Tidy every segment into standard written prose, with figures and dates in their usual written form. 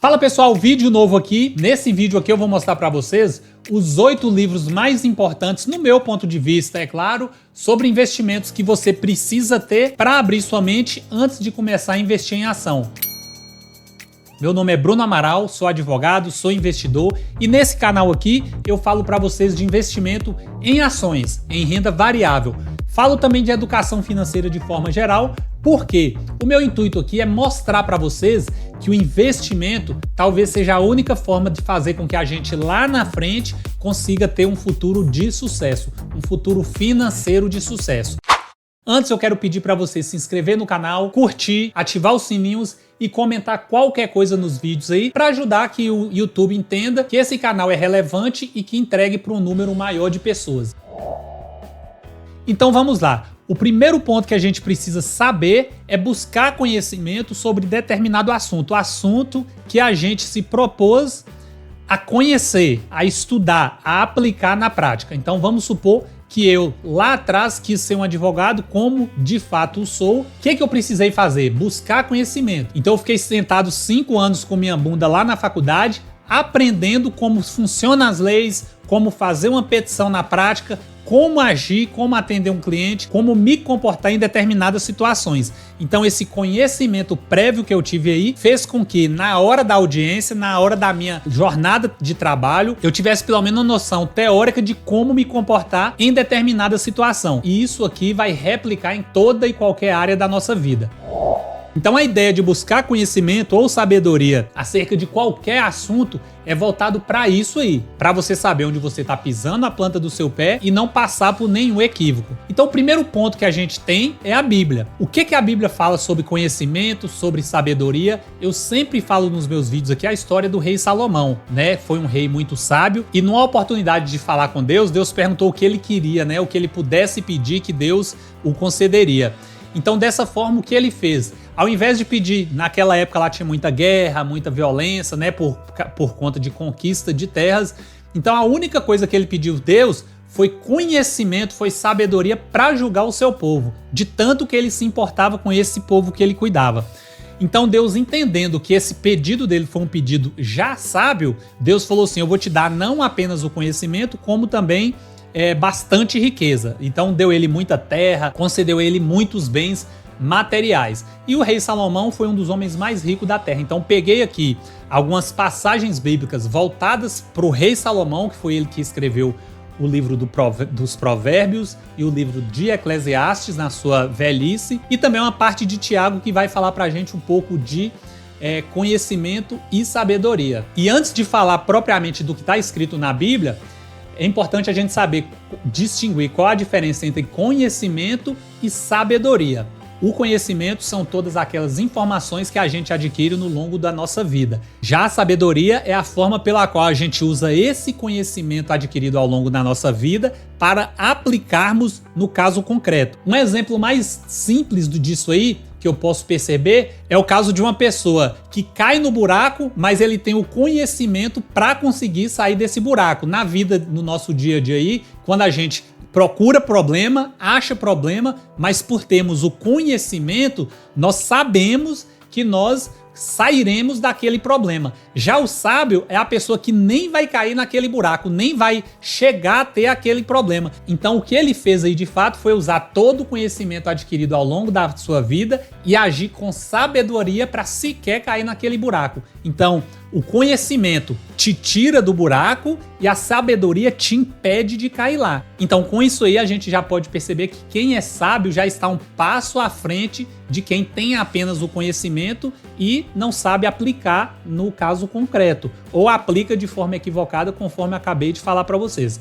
Fala pessoal, vídeo novo aqui. Nesse vídeo aqui eu vou mostrar para vocês os 8 livros mais importantes, no meu ponto de vista, é claro, sobre investimentos que você precisa ter para abrir sua mente antes de começar a investir em ação. Meu nome é Bruno Amaral, sou advogado, sou investidor e nesse canal aqui eu falo para vocês de investimento em ações, em renda variável. Falo também de educação financeira de forma geral, porque o meu intuito aqui é mostrar para vocês que o investimento talvez seja a única forma de fazer com que a gente lá na frente consiga ter um futuro de sucesso, um futuro financeiro de sucesso. Antes eu quero pedir para você se inscrever no canal, curtir, ativar os sininhos e comentar qualquer coisa nos vídeos aí para ajudar que o YouTube entenda que esse canal é relevante e que entregue para um número maior de pessoas. Então vamos lá. O primeiro ponto que a gente precisa saber é buscar conhecimento sobre determinado assunto, o assunto que a gente se propôs a conhecer, a estudar, a aplicar na prática. Então vamos supor que eu lá atrás quis ser um advogado, como de fato sou. O que eu precisei fazer? Buscar conhecimento. Então eu fiquei sentado 5 anos com minha bunda lá na faculdade, aprendendo como funcionam as leis, como fazer uma petição na prática, como agir, como atender um cliente, como me comportar em determinadas situações. Então esse conhecimento prévio que eu tive aí fez com que na hora da audiência, na hora da minha jornada de trabalho, eu tivesse pelo menos uma noção teórica de como me comportar em determinada situação. E isso aqui vai replicar em toda e qualquer área da nossa vida. Então a ideia de buscar conhecimento ou sabedoria acerca de qualquer assunto é voltado para isso aí, para você saber onde você está pisando a planta do seu pé e não passar por nenhum equívoco. Então o primeiro ponto que a gente tem é a Bíblia. O que a Bíblia fala sobre conhecimento, sobre sabedoria? Eu sempre falo nos meus vídeos aqui a história do rei Salomão, né? Foi um rei muito sábio e numa oportunidade de falar com Deus, Deus perguntou o que ele queria, né? O que ele pudesse pedir que Deus o concederia. Então dessa forma o que ele fez? Ao invés de pedir, naquela época lá tinha muita guerra, muita violência, né, por conta de conquista de terras. Então a única coisa que ele pediu a Deus foi conhecimento, foi sabedoria para julgar o seu povo, de tanto que ele se importava com esse povo que ele cuidava. Então Deus, entendendo que esse pedido dele foi um pedido já sábio, Deus falou assim: eu vou te dar não apenas o conhecimento, como também bastante riqueza. Então deu ele muita terra, concedeu a ele muitos bens materiais. E o rei Salomão foi um dos homens mais ricos da terra. Então peguei aqui algumas passagens bíblicas voltadas para o rei Salomão, que foi ele que escreveu o livro dos Provérbios e o livro de Eclesiastes na sua velhice, e também uma parte de Tiago que vai falar para a gente um pouco de conhecimento e sabedoria. E antes de falar propriamente do que está escrito na Bíblia, é importante a gente saber distinguir qual a diferença entre conhecimento e sabedoria. O conhecimento são todas aquelas informações que a gente adquire no longo da nossa vida. Já a sabedoria é a forma pela qual a gente usa esse conhecimento adquirido ao longo da nossa vida para aplicarmos no caso concreto. Um exemplo mais simples disso aí, que eu posso perceber, é o caso de uma pessoa que cai no buraco, mas ele tem o conhecimento para conseguir sair desse buraco. Na vida, no nosso dia a dia aí, quando a gente procura problema, acha problema, mas por termos o conhecimento, nós sabemos que nós sairemos daquele problema. Já o sábio é a pessoa que nem vai cair naquele buraco, nem vai chegar a ter aquele problema. Então o que ele fez aí de fato foi usar todo o conhecimento adquirido ao longo da sua vida e agir com sabedoria para sequer cair naquele buraco. Então o conhecimento te tira do buraco e a sabedoria te impede de cair lá. Então com isso aí a gente já pode perceber que quem é sábio já está um passo à frente de quem tem apenas o conhecimento e não sabe aplicar no caso concreto, ou aplica de forma equivocada, conforme acabei de falar para vocês.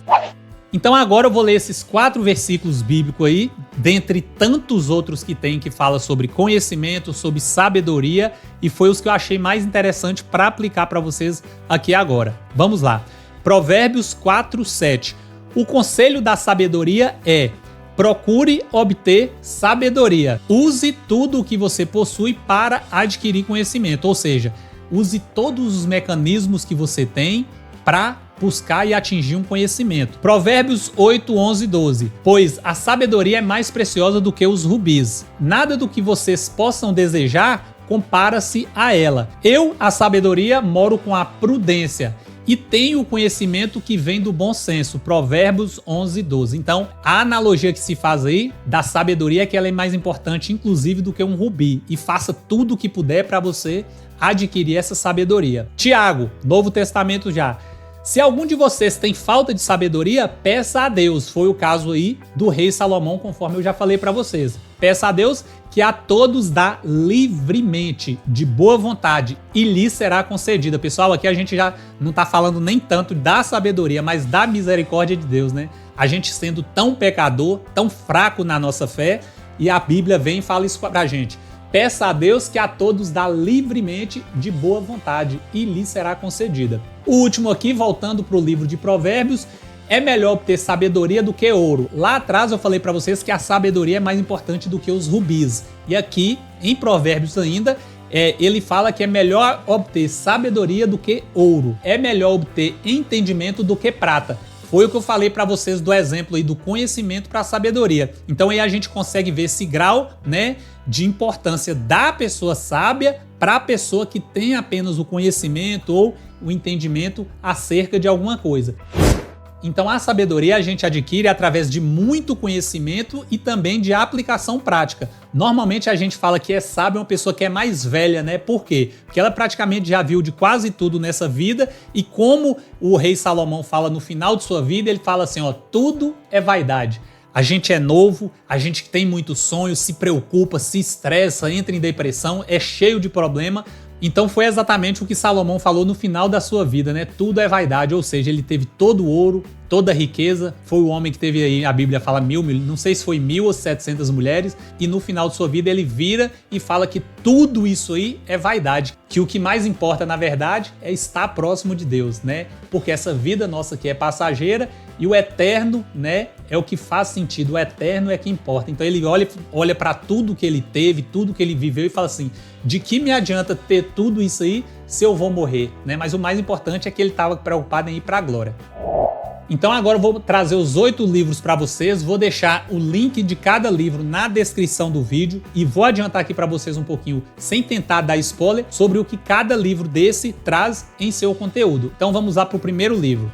Então agora eu vou ler esses 4 versículos bíblicos aí, dentre tantos outros que tem que fala sobre conhecimento, sobre sabedoria, e foi os que eu achei mais interessante para aplicar para vocês aqui agora. Vamos lá. Provérbios 4:7. O conselho da sabedoria é: procure obter sabedoria. Use tudo o que você possui para adquirir conhecimento, ou seja, use todos os mecanismos que você tem para buscar e atingir um conhecimento. Provérbios 8, 11 e 12. Pois a sabedoria é mais preciosa do que os rubis. Nada do que vocês possam desejar compara-se a ela. Eu, a sabedoria, moro com a prudência e tenho o conhecimento que vem do bom senso. Provérbios 11:12. Então, a analogia que se faz aí da sabedoria é que ela é mais importante, inclusive, do que um rubi. E faça tudo o que puder para você adquirir essa sabedoria. Tiago, Novo Testamento já. Se algum de vocês tem falta de sabedoria, peça a Deus. Foi o caso aí do rei Salomão, conforme eu já falei para vocês. Peça a Deus que a todos dá livremente, de boa vontade, e lhe será concedida. Pessoal, aqui a gente já não tá falando nem tanto da sabedoria, mas da misericórdia de Deus, né? A gente sendo tão pecador, tão fraco na nossa fé, e a Bíblia vem e fala isso pra gente. Peça a Deus que a todos dá livremente, de boa vontade, e lhe será concedida. O último aqui, voltando para o livro de Provérbios, é melhor obter sabedoria do que ouro. Lá atrás eu falei para vocês que a sabedoria é mais importante do que os rubis. E aqui, em Provérbios ainda, ele fala que é melhor obter sabedoria do que ouro. É melhor obter entendimento do que prata. Foi o que eu falei para vocês do exemplo aí do conhecimento para a sabedoria. Então aí a gente consegue ver esse grau, né, de importância da pessoa sábia para a pessoa que tem apenas o conhecimento ou o entendimento acerca de alguma coisa. Então a sabedoria a gente adquire através de muito conhecimento e também de aplicação prática. Normalmente a gente fala que é sábio uma pessoa que é mais velha, né? Por quê? Porque ela praticamente já viu de quase tudo nessa vida, e como o rei Salomão fala no final de sua vida, ele fala assim, ó, tudo é vaidade. A gente é novo, a gente tem muitos sonhos, se preocupa, se estressa, entra em depressão, é cheio de problema. Então foi exatamente o que Salomão falou no final da sua vida, né? Tudo é vaidade, ou seja, ele teve todo o ouro, toda a riqueza, foi o homem que teve aí, a Bíblia fala não sei se foi 1.000 ou 700 mulheres, e no final de sua vida ele vira e fala que tudo isso aí é vaidade, que o que mais importa na verdade é estar próximo de Deus, né? Porque essa vida nossa aqui é passageira e o eterno, né, é o que faz sentido, o eterno é que importa. Então ele olha para tudo que ele teve, tudo que ele viveu e fala assim, de que me adianta ter tudo isso aí se eu vou morrer, né? Mas o mais importante é que ele estava preocupado em ir para a glória. Então agora eu vou trazer os 8 livros para vocês, vou deixar o link de cada livro na descrição do vídeo e vou adiantar aqui para vocês um pouquinho, sem tentar dar spoiler, sobre o que cada livro desse traz em seu conteúdo. Então vamos lá para o primeiro livro.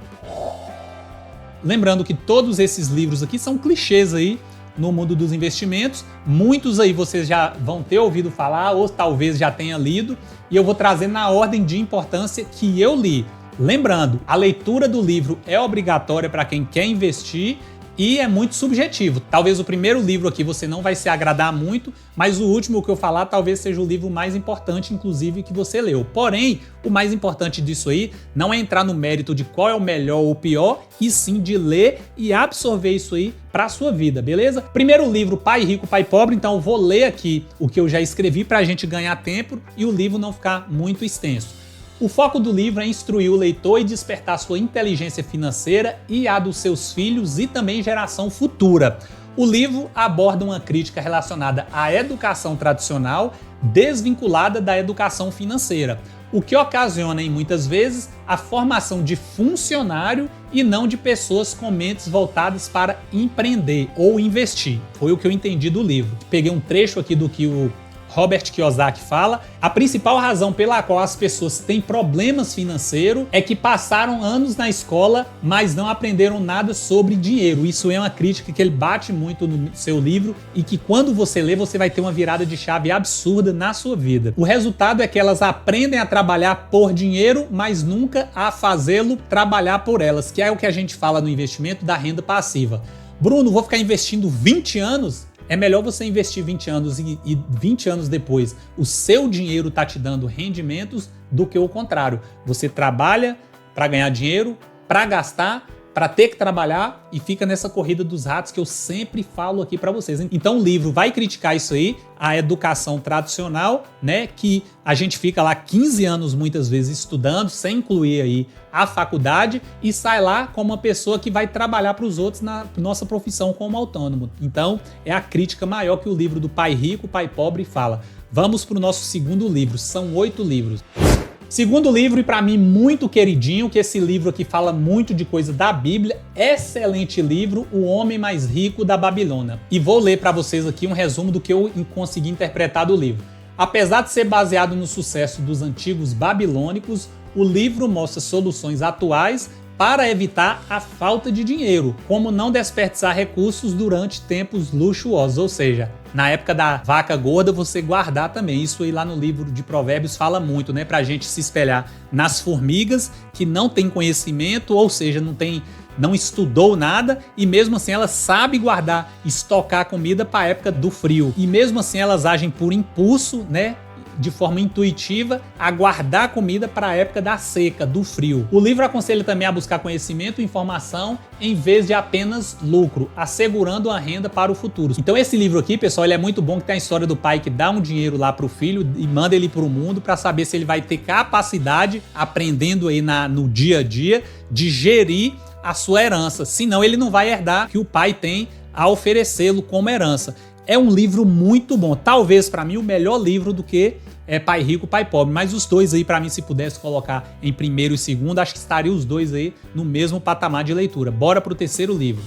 Lembrando que todos esses livros aqui são clichês aí no mundo dos investimentos, muitos aí vocês já vão ter ouvido falar ou talvez já tenha lido, e eu vou trazer na ordem de importância que eu li. Lembrando, a leitura do livro é obrigatória para quem quer investir e é muito subjetivo. Talvez o primeiro livro aqui você não vai se agradar muito, mas o último que eu falar talvez seja o livro mais importante, inclusive, que você leu. Porém, o mais importante disso aí não é entrar no mérito de qual é o melhor ou o pior, e sim de ler e absorver isso aí para a sua vida, beleza? Primeiro livro, Pai Rico, Pai Pobre, então eu vou ler aqui o que eu já escrevi para a gente ganhar tempo e o livro não ficar muito extenso. O foco do livro é instruir o leitor e despertar sua inteligência financeira e a dos seus filhos e também geração futura. O livro aborda uma crítica relacionada à educação tradicional, desvinculada da educação financeira, o que ocasiona, em muitas vezes, a formação de funcionário e não de pessoas com mentes voltadas para empreender ou investir. Foi o que eu entendi do livro. Peguei um trecho aqui do que o Robert Kiyosaki fala. A principal razão pela qual as pessoas têm problemas financeiros é que passaram anos na escola, mas não aprenderam nada sobre dinheiro. Isso é uma crítica que ele bate muito no seu livro e que quando você lê, você vai ter uma virada de chave absurda na sua vida. O resultado é que elas aprendem a trabalhar por dinheiro, mas nunca a fazê-lo trabalhar por elas, que é o que a gente fala no investimento da renda passiva. Bruno, vou ficar investindo 20 anos? É melhor você investir 20 anos e 20 anos depois o seu dinheiro tá te dando rendimentos do que o contrário. Você trabalha para ganhar dinheiro, para gastar, para ter que trabalhar e fica nessa corrida dos ratos que eu sempre falo aqui para vocês. Então o livro vai criticar isso aí, a educação tradicional, né, que a gente fica lá 15 anos muitas vezes estudando, sem incluir aí a faculdade, e sai lá como uma pessoa que vai trabalhar para os outros na nossa profissão como autônomo. Então é a crítica maior que o livro do Pai Rico, Pai Pobre fala. Vamos para o nosso segundo livro, são 8 livros. Segundo livro, e para mim muito queridinho, que esse livro aqui fala muito de coisa da Bíblia, excelente livro, O Homem Mais Rico da Babilônia. E vou ler para vocês aqui um resumo do que eu consegui interpretar do livro. Apesar de ser baseado no sucesso dos antigos babilônicos, o livro mostra soluções atuais para evitar a falta de dinheiro, como não desperdiçar recursos durante tempos luxuosos, ou seja, na época da vaca gorda você guardar também. Isso aí lá no livro de Provérbios fala muito, né, pra gente se espelhar nas formigas que não têm conhecimento, ou seja, não estudou nada e mesmo assim ela sabe guardar, estocar comida para a época do frio. E mesmo assim elas agem por impulso, né? De forma intuitiva, a guardar comida para a época da seca, do frio. O livro aconselha também a buscar conhecimento e informação em vez de apenas lucro, assegurando a renda para o futuro. Então esse livro aqui, pessoal, ele é muito bom, que tem a história do pai que dá um dinheiro lá para o filho e manda ele para o mundo para saber se ele vai ter capacidade, aprendendo aí no dia a dia, de gerir a sua herança. Senão ele não vai herdar o que o pai tem a oferecê-lo como herança. É um livro muito bom, talvez para mim o melhor livro do que Pai Rico, Pai Pobre, mas os dois aí para mim, se pudesse colocar em primeiro e segundo, acho que estariam os dois aí no mesmo patamar de leitura. Bora pro terceiro livro.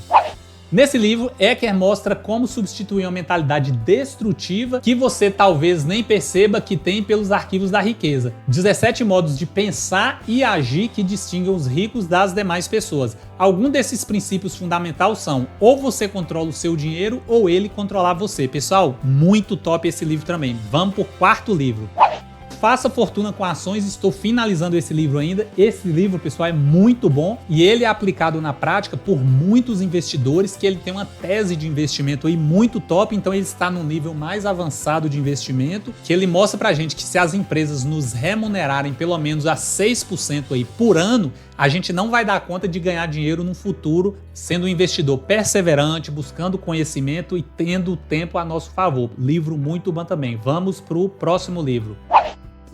Nesse livro, Eker mostra como substituir uma mentalidade destrutiva que você talvez nem perceba que tem pelos arquivos da riqueza. 17 modos de pensar e agir que distinguem os ricos das demais pessoas. Alguns desses princípios fundamentais são: ou você controla o seu dinheiro ou ele controlar você. Pessoal, muito top esse livro também. Vamos pro quarto livro. Faça fortuna com ações, estou finalizando esse livro ainda. Esse livro, pessoal, é muito bom e ele é aplicado na prática por muitos investidores, que ele tem uma tese de investimento aí muito top, então ele está num nível mais avançado de investimento, que ele mostra pra gente que se as empresas nos remunerarem pelo menos a 6% aí por ano, a gente não vai dar conta de ganhar dinheiro no futuro, sendo um investidor perseverante, buscando conhecimento e tendo o tempo a nosso favor. Livro muito bom também. Vamos pro próximo livro.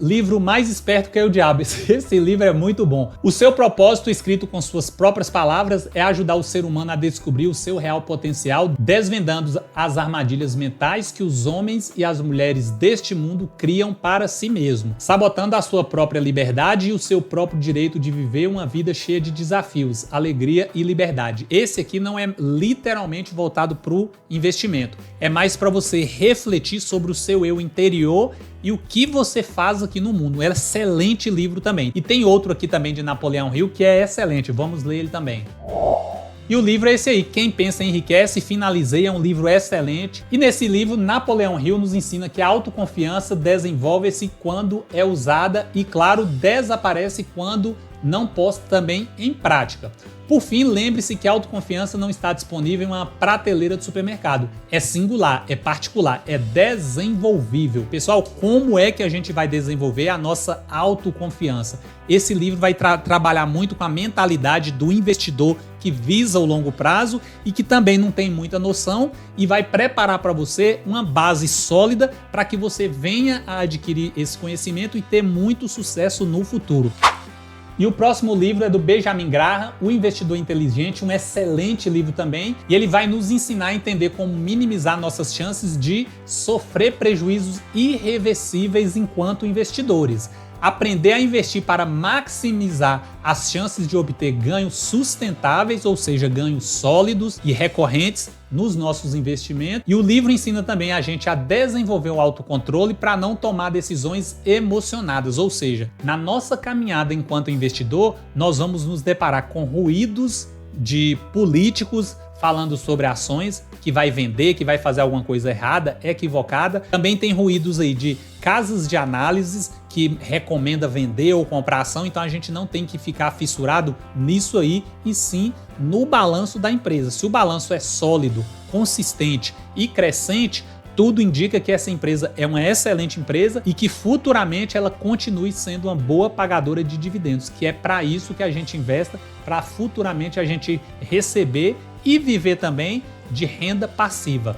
Livro Mais Esperto que o Diabo. Esse livro é muito bom. O seu propósito, escrito com suas próprias palavras, é ajudar o ser humano a descobrir o seu real potencial, desvendando as armadilhas mentais que os homens e as mulheres deste mundo criam para si mesmos, sabotando a sua própria liberdade e o seu próprio direito de viver uma vida cheia de desafios, alegria e liberdade. Esse aqui não é literalmente voltado para o investimento, é mais para você refletir sobre o seu eu interior e o que você faz aqui no mundo. É um excelente livro também. E tem outro aqui também de Napoleão Hill que é excelente, vamos ler ele também. E o livro é esse aí, Quem Pensa Enriquece. Finalizei, é um livro excelente. E nesse livro, Napoleão Hill nos ensina que a autoconfiança desenvolve-se quando é usada e, claro, desaparece quando não posta também em prática. Por fim, lembre-se que a autoconfiança não está disponível em uma prateleira de supermercado. É singular, é particular, é desenvolvível. Pessoal, como é que a gente vai desenvolver a nossa autoconfiança? Esse livro vai trabalhar muito com a mentalidade do investidor que visa o longo prazo e que também não tem muita noção, e vai preparar para você uma base sólida para que você venha a adquirir esse conhecimento e ter muito sucesso no futuro. E o próximo livro é do Benjamin Graham, O Investidor Inteligente, um excelente livro também, e ele vai nos ensinar a entender como minimizar nossas chances de sofrer prejuízos irreversíveis enquanto investidores. Aprender a investir para maximizar as chances de obter ganhos sustentáveis, ou seja, ganhos sólidos e recorrentes nos nossos investimentos. E o livro ensina também a gente a desenvolver o autocontrole para não tomar decisões emocionadas, ou seja, na nossa caminhada enquanto investidor, nós vamos nos deparar com ruídos de políticos falando sobre ações, que vai vender, que vai fazer alguma coisa errada, equivocada. Também tem ruídos aí de casas de análises que recomenda vender ou comprar ação, então a gente não tem que ficar fissurado nisso aí, e sim no balanço da empresa. Se o balanço é sólido, consistente e crescente, tudo indica que essa empresa é uma excelente empresa e que futuramente ela continue sendo uma boa pagadora de dividendos, que é para isso que a gente investe, para futuramente a gente receber e viver também de renda passiva.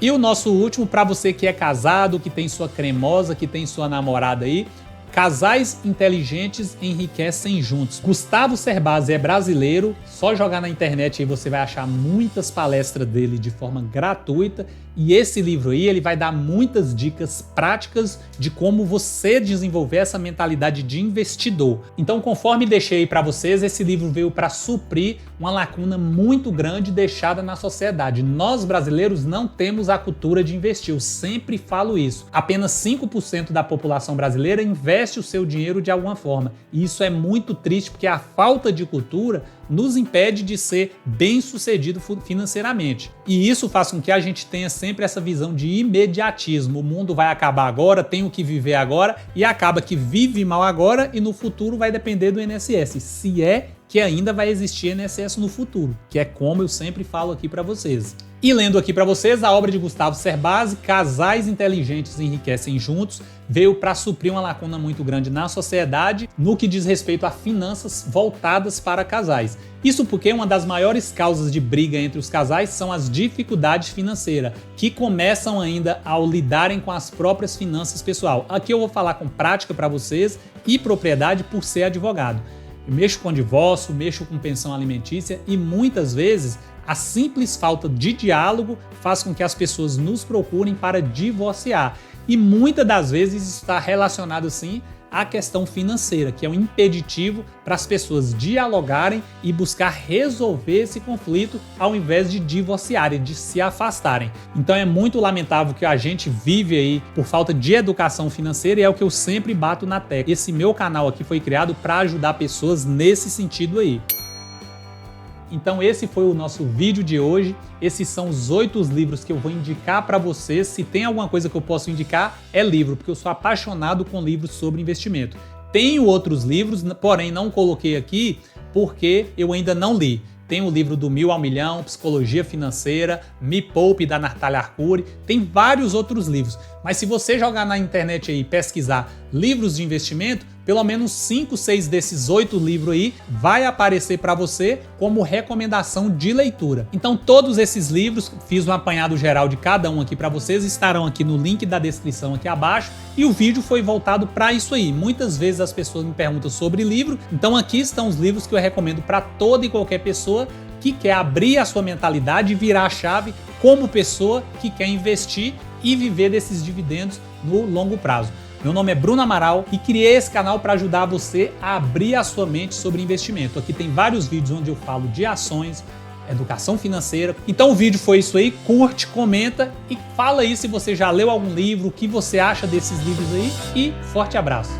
E o nosso último, para você que é casado, que tem sua cremosa, que tem sua namorada aí: Casais inteligentes enriquecem juntos. Gustavo Cerbasi é brasileiro, só jogar na internet aí você vai achar muitas palestras dele de forma gratuita, e esse livro aí ele vai dar muitas dicas práticas de como você desenvolver essa mentalidade de investidor. Então, conforme deixei para vocês, esse livro veio para suprir uma lacuna muito grande deixada na sociedade. Nós brasileiros não temos a cultura de investir, eu sempre falo isso. Apenas 5% da população brasileira investe o seu dinheiro de alguma forma. E isso é muito triste porque a falta de cultura nos impede de ser bem-sucedido financeiramente. E isso faz com que a gente tenha sempre essa visão de imediatismo. O mundo vai acabar agora, tenho que viver agora, e acaba que vive mal agora e no futuro vai depender do INSS, se é que ainda vai existir INSS no futuro, que é como eu sempre falo aqui para vocês. E lendo aqui para vocês, a obra de Gustavo Cerbasi, Casais Inteligentes Enriquecem Juntos, veio para suprir uma lacuna muito grande na sociedade no que diz respeito a finanças voltadas para casais. Isso porque uma das maiores causas de briga entre os casais são as dificuldades financeiras, que começam ainda ao lidarem com as próprias finanças pessoal. Aqui eu vou falar com prática para vocês e propriedade por ser advogado. Eu mexo com divórcio, mexo com pensão alimentícia e muitas vezes a simples falta de diálogo faz com que as pessoas nos procurem para divorciar. E muitas das vezes isso está relacionado sim à questão financeira, que é um impeditivo para as pessoas dialogarem e buscar resolver esse conflito ao invés de divorciarem, de se afastarem. Então é muito lamentável que a gente vive aí por falta de educação financeira e é o que eu sempre bato na tecla. Esse meu canal aqui foi criado para ajudar pessoas nesse sentido aí. Então esse foi o nosso vídeo de hoje. Esses são os 8 livros que eu vou indicar para vocês. Se tem alguma coisa que eu posso indicar, é livro, porque eu sou apaixonado com livros sobre investimento. Tenho outros livros, porém não coloquei aqui porque eu ainda não li. Tem o livro do 1000 ao Milhão, Psicologia Financeira, Me Poupe, da Natália Arcuri, tem vários outros livros. Mas se você jogar na internet aí e pesquisar livros de investimento, pelo menos 5, 6 desses 8 livros aí vai aparecer para você como recomendação de leitura. Então todos esses livros, fiz um apanhado geral de cada um aqui para vocês, estarão aqui no link da descrição aqui abaixo e o vídeo foi voltado para isso aí. Muitas vezes as pessoas me perguntam sobre livro, então aqui estão os livros que eu recomendo para toda e qualquer pessoa que quer abrir a sua mentalidade e virar a chave como pessoa que quer investir e viver desses dividendos no longo prazo. Meu nome é Bruno Amaral e criei esse canal para ajudar você a abrir a sua mente sobre investimento. Aqui tem vários vídeos onde eu falo de ações, educação financeira. Então o vídeo foi isso aí, curte, comenta e fala aí se você já leu algum livro, o que você acha desses livros aí e forte abraço!